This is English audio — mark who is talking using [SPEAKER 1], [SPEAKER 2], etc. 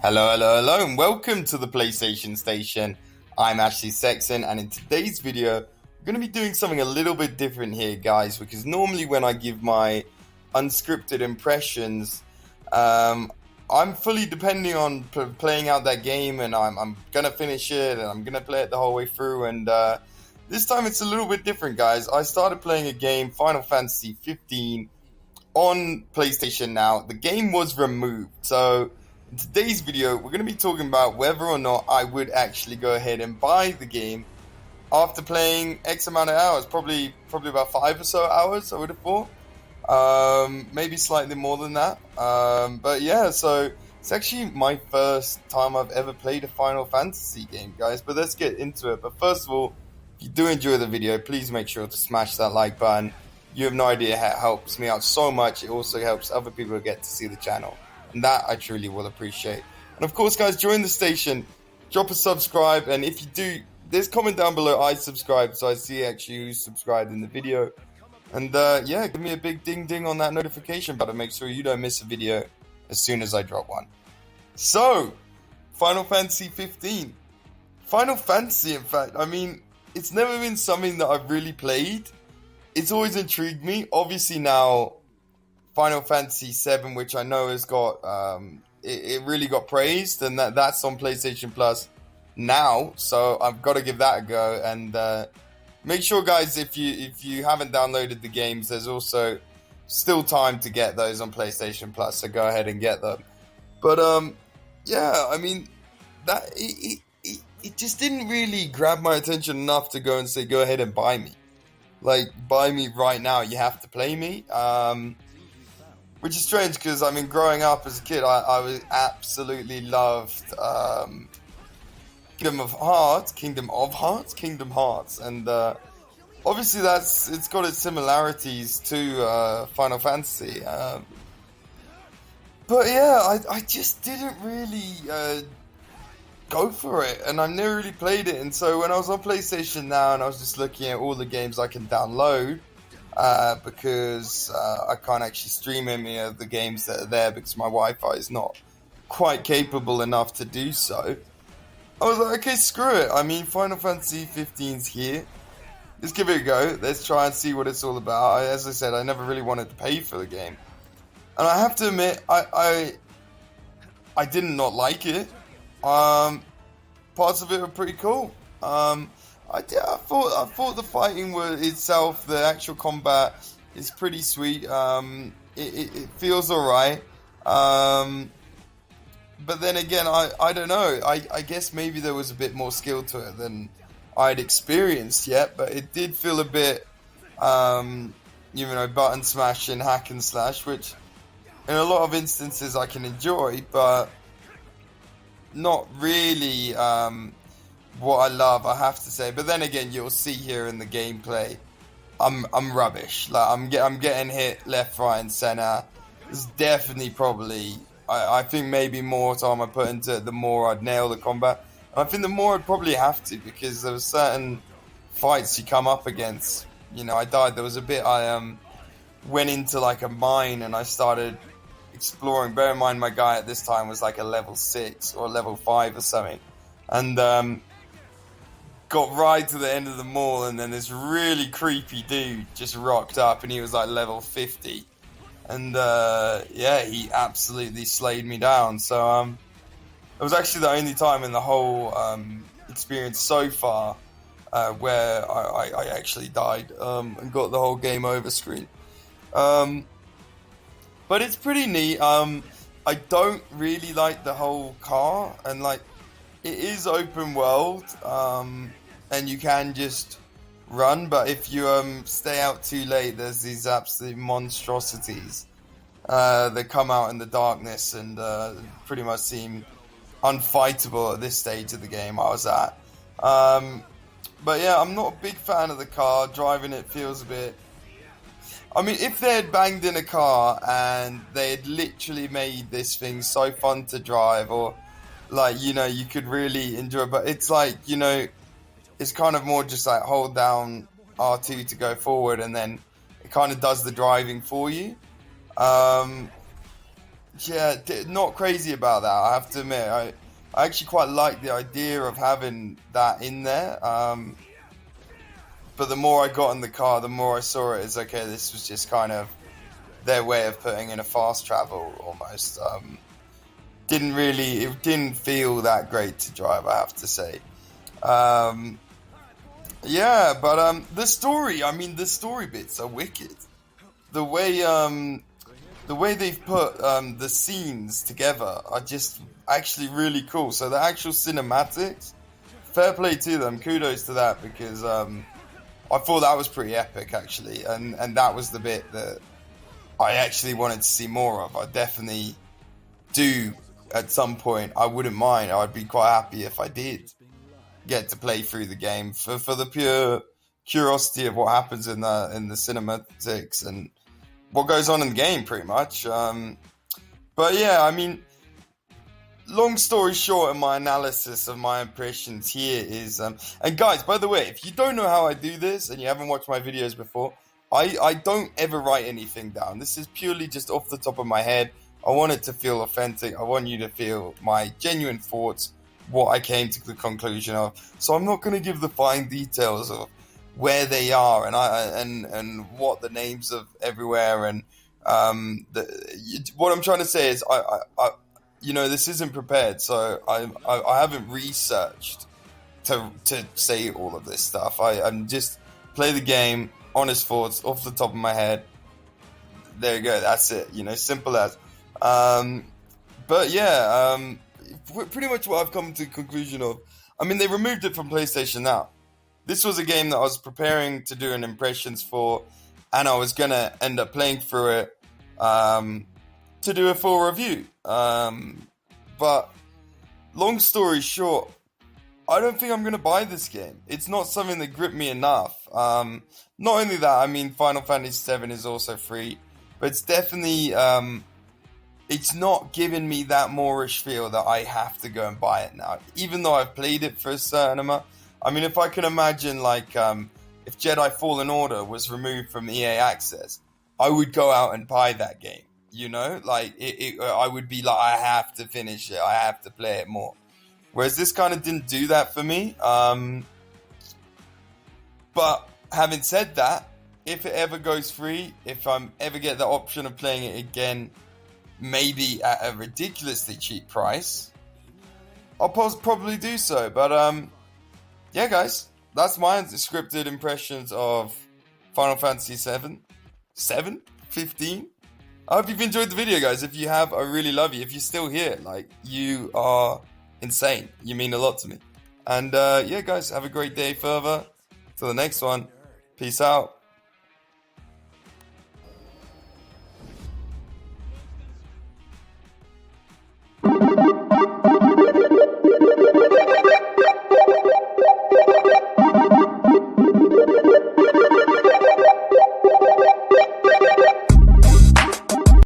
[SPEAKER 1] Hello, and welcome to the PlayStation Station. I'm Ashley Sexton, and in today's video, I'm going to be doing something a little bit different here, guys, because normally when I give my unscripted impressions, I'm fully depending on playing out that game, and I'm going to finish it, and I'm going to play it the whole way through, and this time it's a little bit different, guys. I started playing a game, Final Fantasy 15, on PlayStation Now. The game was removed, so in today's video, we're going to be talking about whether or not I would actually go ahead and buy the game after playing X amount of hours, probably about 5 or so hours, I would have thought. Maybe slightly more than that. But yeah, so it's actually my first time I've ever played a Final Fantasy game, guys. But let's get into it. But first of all, if you do enjoy the video, please make sure to smash that like button. You have no idea how it helps me out so much. It also helps other people get to see the channel. And that I truly will appreciate. And of course, guys, join the station, drop a subscribe, and if you do, there's comment down below, I subscribe, so I see actually who's subscribed in the video. And yeah, give me a big ding ding on that notification button, make sure you don't miss a video as soon as I drop one. So, Final Fantasy 15. Final Fantasy, in fact, I mean, it's never been something that I've really played. It's always intrigued me. Obviously now, Final Fantasy 7, which I know has got, it really got praised, and that's on PlayStation Plus now, so I've got to give that a go. And make sure, guys, if you haven't downloaded the games, there's also still time to get those on PlayStation Plus, so go ahead and get them. But yeah, I mean, that it just didn't really grab my attention enough to go and say, go ahead and buy me. Like, buy me right now, you have to play me. Which is strange because, I mean, growing up as a kid, I was absolutely loved Kingdom Hearts, and obviously it's got its similarities to Final Fantasy. But yeah, I just didn't really go for it, and I've never really played it. And so when I was on PlayStation Now and I was just looking at all the games I can download, because I can't actually stream any of the games that are there because my Wi-Fi is not quite capable enough to do so. I was like, okay, screw it. I mean, Final Fantasy 15's here. Let's give it a go. Let's try and see what it's all about. As I said, I never really wanted to pay for the game. And I have to admit, I did not like it. Parts of it were pretty cool. I thought the fighting itself, the actual combat is pretty sweet. It feels alright. But then again, I don't know. I guess maybe there was a bit more skill to it than I'd experienced yet. But it did feel a bit, button smash and hack and slash, which in a lot of instances I can enjoy, but not really what I love, I have to say. But then again, you'll see here in the gameplay, I'm rubbish. Like I'm getting hit left, right, and center. It's definitely probably. I think maybe more time I put into it, the more I'd nail the combat. And I think the more I'd probably have to, because there were certain fights you come up against. You know, I died. There was a bit I went into like a mine and I started exploring. Bear in mind, my guy at this time was like a level 6 or level 5 or something, and got right to the end of the mall, and then this really creepy dude just rocked up, and he was like level 50, and yeah, he absolutely slayed me down. So it was actually the only time in the whole experience so far where I actually died and got the whole game over screen. But it's pretty neat. I don't really like the whole car, and like, it is open world, and you can just run, but if you stay out too late, there's these absolute monstrosities that come out in the darkness and pretty much seem unfightable at this stage of the game I was at. But yeah, I'm not a big fan of the car. Driving it feels a bit... I mean, if they had banged in a car and they had literally made this thing so fun to drive, or like, you know, you could really enjoy it, but it's like, you know, it's kind of more just like hold down R2 to go forward, and then it kind of does the driving for you. yeah, not crazy about that. I have to admit, I actually quite like the idea of having that in there. But the more I got in the car, the more I saw it as, okay, this was just kind of their way of putting in a fast travel almost. It didn't feel that great to drive, I have to say. Um, yeah, but the story, I mean, the story bits are wicked. The way the way they've put the scenes together are just actually really cool. So the actual cinematics, fair play to them, kudos to that, because I thought that was pretty epic actually, and that was the bit that I actually wanted to see more of. I definitely do at some point. I wouldn't mind. I'd be quite happy if I did get to play through the game for the pure curiosity of what happens in the cinematics and what goes on in the game, pretty much. But yeah, I mean, long story short, in my analysis of my impressions here is, and guys, by the way, if you don't know how I do this and you haven't watched my videos before, I don't ever write anything down. This is purely just off the top of my head. I want it to feel authentic. I want you to feel my genuine thoughts, what I came to the conclusion of. So I'm not going to give the fine details of where they are and what the names of everywhere and what I'm trying to say is I this isn't prepared, so I haven't researched to say all of this stuff. I'm just play the game, honest thoughts off the top of my head. There you go, that's it. Simple as. But yeah, pretty much what I've come to the conclusion of. I mean, they removed it from PlayStation Now. This was a game that I was preparing to do an impressions for, and I was gonna end up playing through it to do a full review. But long story short, I don't think I'm gonna buy this game. It's not something that gripped me enough. Not only that, I mean, Final Fantasy VII is also free, but it's definitely it's not giving me that Moorish feel that I have to go and buy it now, even though I've played it for a certain amount. I mean, if I can imagine, like, if Jedi Fallen Order was removed from EA Access, I would go out and buy that game, Like, I would be like, I have to finish it. I have to play it more. Whereas this kind of didn't do that for me. But having said that, if it ever goes free, if I ever get the option of playing it again, maybe at a ridiculously cheap price, I'll probably do so. But, yeah, guys, that's my unscripted impressions of Final Fantasy VII. 15? I hope you've enjoyed the video, guys. If you have, I really love you. If you're still here, like, you are insane. You mean a lot to me. And, yeah, guys, have a great day further. Till the next one. Peace out.